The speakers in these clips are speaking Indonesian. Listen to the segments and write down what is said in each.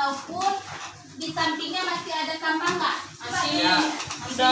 ataupun di sampingnya masih ada sampah nggak? Masih. Ada.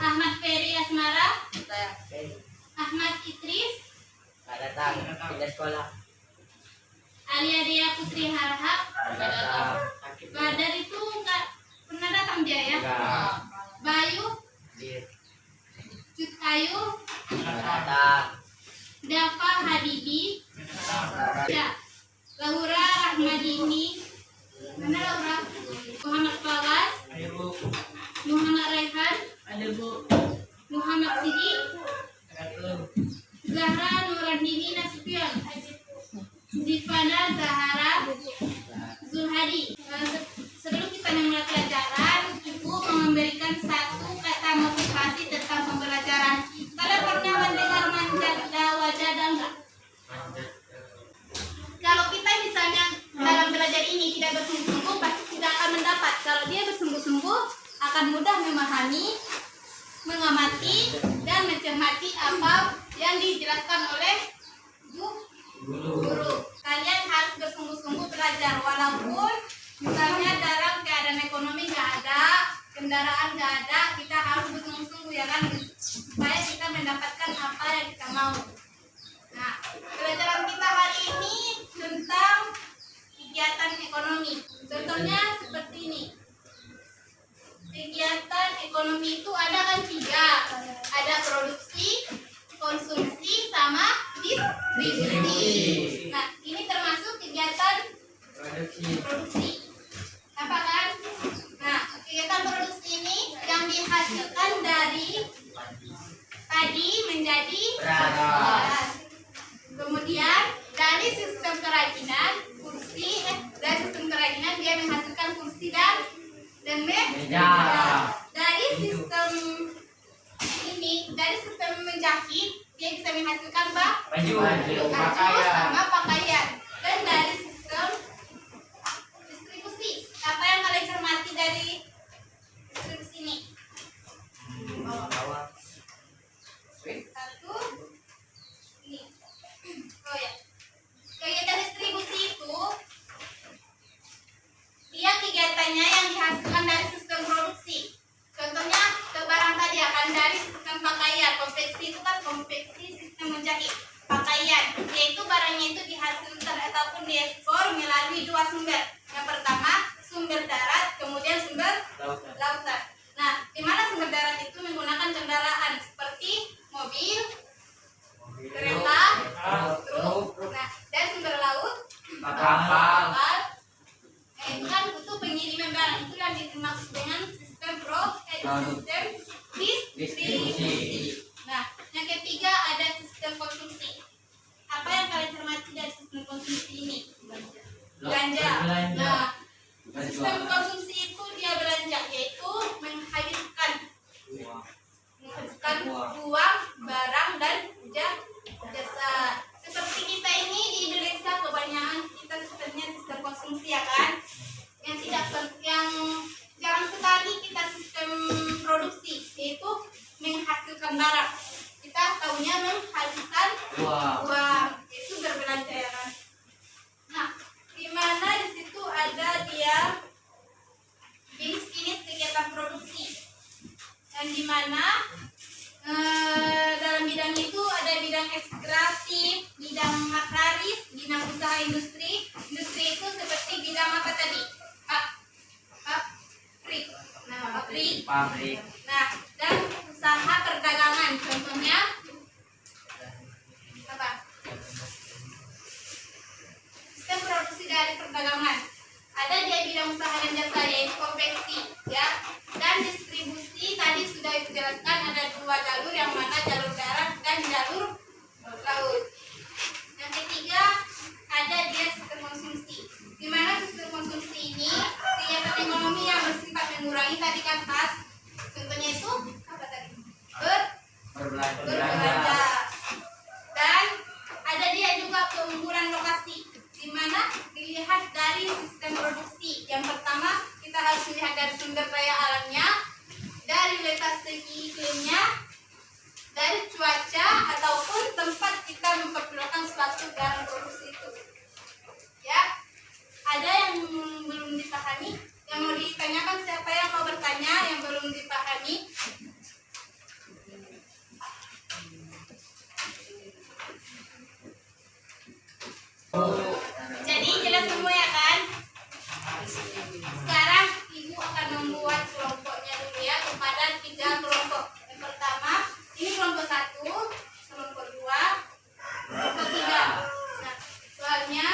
Ahmad Ferry Asmara, Ahmad Idris, Pindah sekolah. Alia Dia Putri Harhab. Badar itu nggak pernah datang dia ya? Bayu, Cut Ayu, Dafa Habibi, ya. Laura Rahmadini, mana Laura? Muhammad Fawaz, Muhammad Raihan, Muhammad Sidi, Zahra Nurandini Nasution, Zifana Zahara, Zulhadi. Sebelum kita memulai pelajaran, Ibu memberikan satu kata motivasi tentang pembelajaran. Kalian pernah mendengar manjada wajada enggak? Kalau kita misalnya dalam belajar ini tidak bersungguh-sungguh, pasti tidak akan mendapat. Kalau dia bersungguh-sungguh, akan mudah memahami, mengamati, dan mencermati apa yang dijelaskan oleh guru. Kalian harus bersungguh-sungguh belajar, walaupun misalnya dalam keadaan ekonomi nggak ada, kendaraan nggak ada, kita harus bersungguh-sungguh ya kan, supaya kita mendapatkan apa yang kita mau. Nah, pelajaran kita hari ini tentang kegiatan ekonomi. Contohnya seperti ini. Kegiatan ekonomi itu ada kan 3. Ada produksi, konsumsi, sama distribusi. Nah, ini termasuk kegiatan produksi. Apa kan? Nah, kegiatan produksi ini yang dihasilkan dari padi menjadi beras. Kemudian dari sistem kerajinan dari sistem kerajinan dia menghasilkan kursi dan meja. Dari sistem menjahit dia bisa menghasilkan baju sama pakaian. Dan dari sistem distribusi, apa yang kalian cermati dari distribusi ini? Satu, ini. Oh ya, kegiatan distribusi itu dia kegiatannya yang dihasilkan dari sistem produksi. Contohnya barang tadi akan dari sistem pakaian. Konveksi itu kan konveksi sistem menjahit pakaian, yaitu barangnya itu dihasilkan ataupun diekspor melalui 2 sumber. Yang pertama sumber darat, kemudian sumber lautan. Nah, di mana sumber darat itu menggunakan kendaraan seperti mobil, kereta, truk. Nah, dan sumber laut kapal. Itu kan butuh pengiriman barang, itu yang dimaksud dengan sistem sistem distribusi. Nah, yang ketiga ada sistem konsumsi. Apa yang kalian cermati dari sistem konsumsi ini? Belanja. Nah, sistem konsumsi itu dia belanja, yaitu menghabiskan uang, barang, dan jasa. Seperti kita ini di Indonesia, kebanyakan kita sistemnya sistem konsumsi ya kan, yang jarang sekali kita sistem produksi, yaitu menghasilkan barang. Kita tahunya menghasilkan uang, itu berbelanja ya kan. Nah, di mana di situ ada pabrik. Nah, dan usaha perdagangan. Contohnya apa? Sistem produksi dari perdagangan. Ada dia bidang usaha dan jasa yaitu konveksi, ya. Dan distribusi tadi sudah dijelaskan ada dua jalur, yang mana jalur darat dan jalur laut. Yang ketiga ada dia sistem konsumsi. Di mana sistem konsumsi ini kegiatan ekonomi yang bersifat mengurangi tadi kan tas. Contohnya itu apa tadi? Berbelanja. Dan ada dia juga keunggulan lokasi, di mana dilihat dari sistem produksi. Yang pertama kita harus melihat dari sumber daya alamnya, dari letak segi iklimnya, dari cuaca ataupun tempat kita mempergunakan suatu dalam produksi itu. Ya, ada yang belum dipahami? Yang mau ditanyakan siapa yang mau bertanya yang belum dipahami? Jadi jelas semua ya kan? Sekarang ibu akan membuat kelompoknya dulu ya, kepada 3 kelompok. Yang pertama, ini kelompok 1, kelompok 2, kelompok 3. Nah, soalnya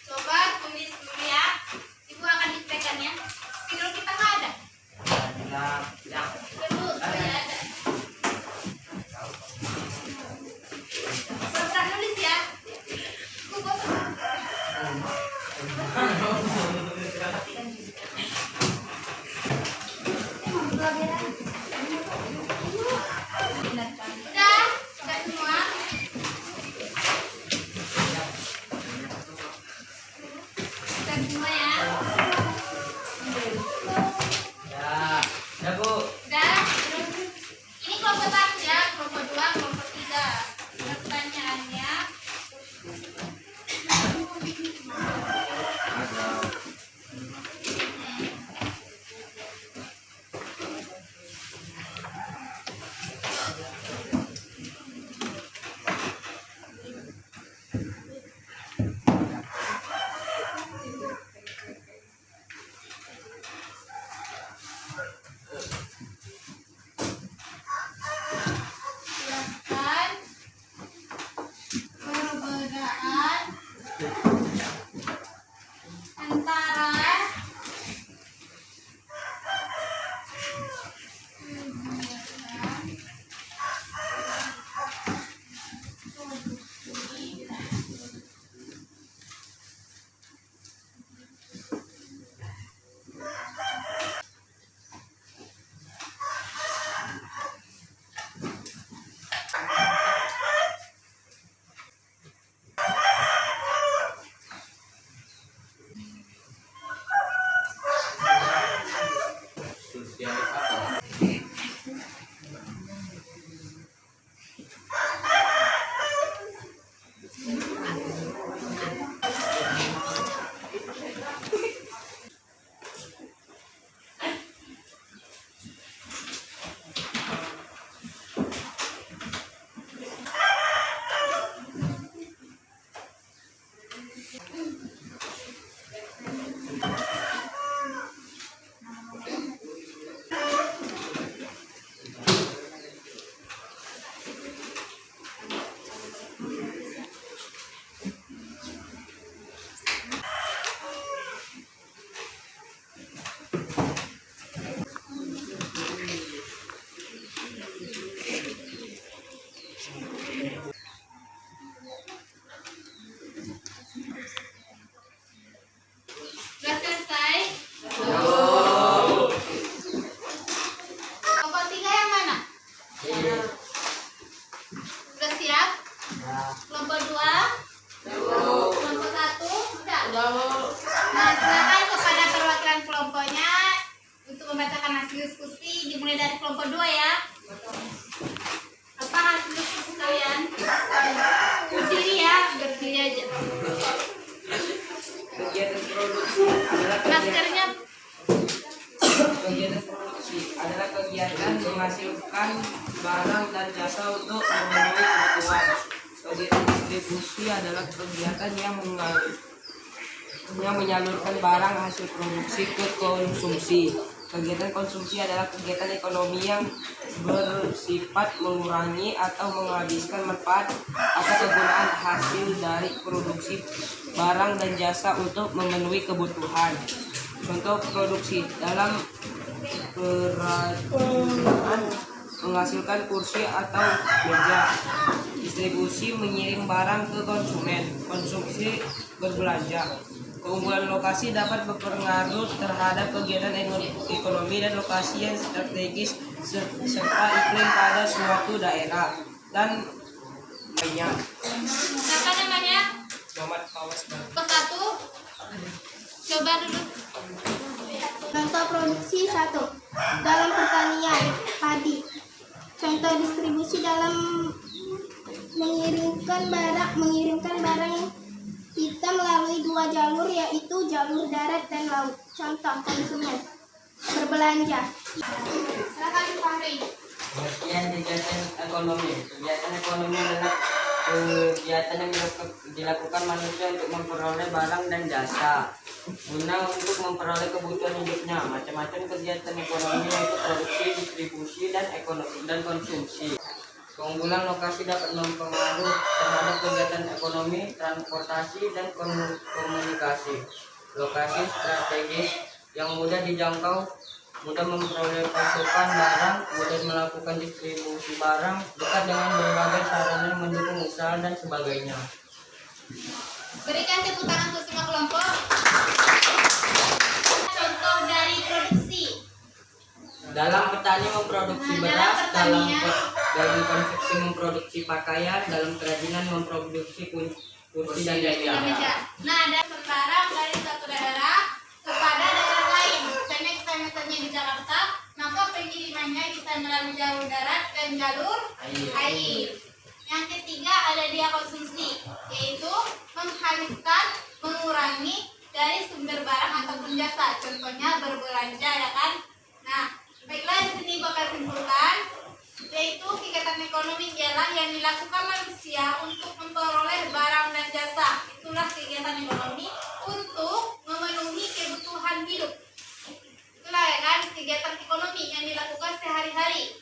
coba tulis dulu ya. Ibu akan ditekan ya. Spidol kita nggak ada. Perlu supaya ada. Pernah nulis ya. Ibu bosan. Udah semua. Udah semua ya. Ya Bu. Udah. Ini kelompok 1 ya, kelompok 2, kelompok 3. Pertanyaannya, jelaskan perbedaan antara sudah selesai. Kelompok 3 yang mana? Sudah siap? Kelompok 2, kelompok 1, udah. Nah, silakan kepada perwakilan kelompoknya untuk membacakan hasil diskusi, dimulai dari kelompok 2 ya. Apa hasil diskusi kalian? Berdiri ya, berdiri aja. Kegiatan produksi adalah Maskernya kegiatan produksi adalah kegiatan menghasilkan barang dan jasa untuk memenuhi kebutuhan. Kegiatan distribusi adalah kegiatan yang menyalurkan barang hasil produksi ke konsumsi. Kegiatan konsumsi adalah kegiatan ekonomi yang bersifat mengurangi atau menghabiskan manfaat atau kegunaan hasil dari produksi barang dan jasa untuk memenuhi kebutuhan. Contoh produksi dalam kerajinan menghasilkan kursi atau meja. Distribusi mengirim barang ke konsumen. Konsumsi berbelanja. Keunggulan lokasi dapat berpengaruh terhadap kegiatan ekonomi dan lokasi yang strategis serta iklim pada suatu daerah dan lainnya. Siapa namanya? Muhammad Fawaz. Ke-1. Coba dulu. Contoh produksi 1. Dalam pertanian, padi. Contoh distribusi dalam mengirimkan barang kita melalui 2 jalur, yaitu jalur darat dan laut. Contoh konsumen berbelanja. Silakan Fahri. Pengertian kegiatan ekonomi. Kegiatan ekonomi adalah kegiatan yang dilakukan manusia untuk memperoleh barang dan jasa guna untuk memperoleh kebutuhan hidupnya. Macam-macam kegiatan ekonomi yaitu produksi, distribusi, dan konsumsi. Keunggulan lokasi dapat mempengaruhi terhadap kegiatan ekonomi, transportasi, dan komunikasi. Lokasi strategis yang mudah dijangkau, mudah memperoleh pasokan barang, mudah melakukan distribusi barang, dekat dengan berbagai sarana yang mendukung usaha dan sebagainya. Berikan tepuk tangan untuk semua kelompok. Contoh dari produksi. Dalam petani memproduksi beras, dalam konveksi memproduksi pakaian, dalam kerajinan memproduksi kursi dan meja. Nah, ada sekarang dari satu daerah kepada daerah lain. Misalnya di Jakarta, maka pengirimannya bisa melalui jalur darat dan jalur air. Yang ketiga ada dia konsumsi, yaitu menghabiskan, mengurangi dari sumber barang ataupun jasa. Contohnya berbelanja, ya kan? Nah, baiklah di sini bakal simpulkan, yaitu kegiatan ekonomi ialah yang dilakukan manusia untuk memperoleh barang dan jasa. Itulah kegiatan ekonomi untuk memenuhi kebutuhan hidup. Itulah, ya kan, kegiatan ekonomi yang dilakukan sehari-hari.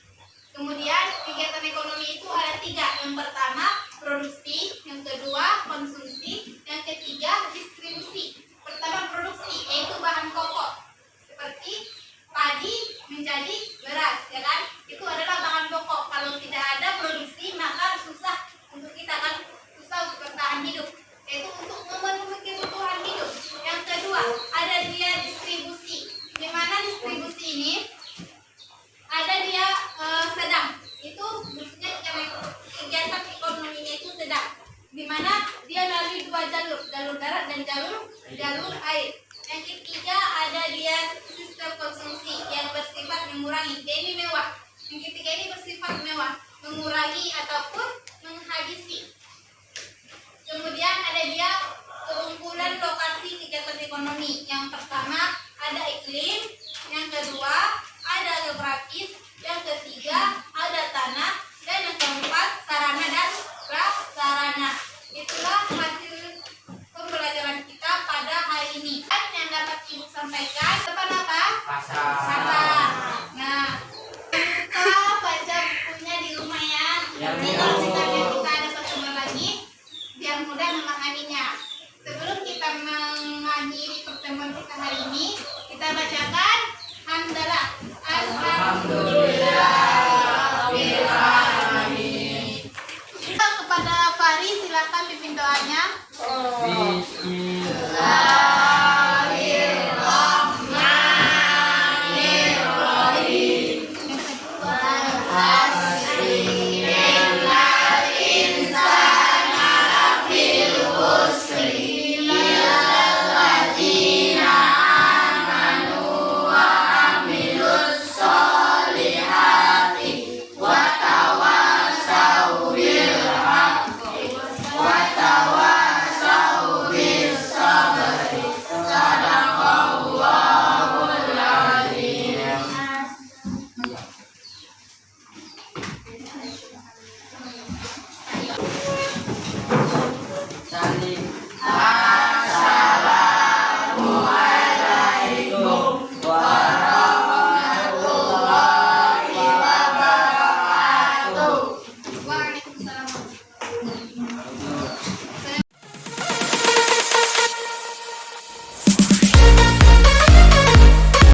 Kemudian kegiatan ekonomi itu ada 3. Yang pertama produksi, yang kedua konsumsi, yang ketiga distribusi. Pertama produksi, yaitu bahan pokok seperti padi menjadi beras, ya kan? Itu adalah bahan pokok. Kalau tidak ada produksi maka susah untuk kita, kan, susah untuk bertahan hidup. Yaitu untuk memenuhi kebutuhan hidup. Yang kedua ada dia distribusi. Di mana distribusi ini ada dia sedang. Itu maksudnya kegiatan ekonominya itu sedang. Di mana dia melalui 2 jalur, jalur darat dan jalur air. Yang ketiga ada dia sistem konsumsi yang bersifat mengurangi. Ini mewah. Yang ketiga ini bersifat mewah, mengurangi ataupun menghabisi. Kemudian ada dia keunggulan lokasi kegiatan ekonomi. Yang pertama ada iklim, yang kedua ada geografis, yang ketiga ada tanah, dan yang keempat sarana dan prasarana. Itulah hasil pembelajaran kita pada hari ini. Yang dapat Ibu sampaikan depan apa? Pasar. Nah, kita baca bukunya di rumah, ya. Nanti kalau misalnya kita ada ketemu lagi, biar mudah memahaminya. Sebelum kita mengakhiri pertemuan kita hari ini, kita bacakan hamdalah. Alhamdulillah. Kepada Fahri, silakan pimpin doanya. Bismillah.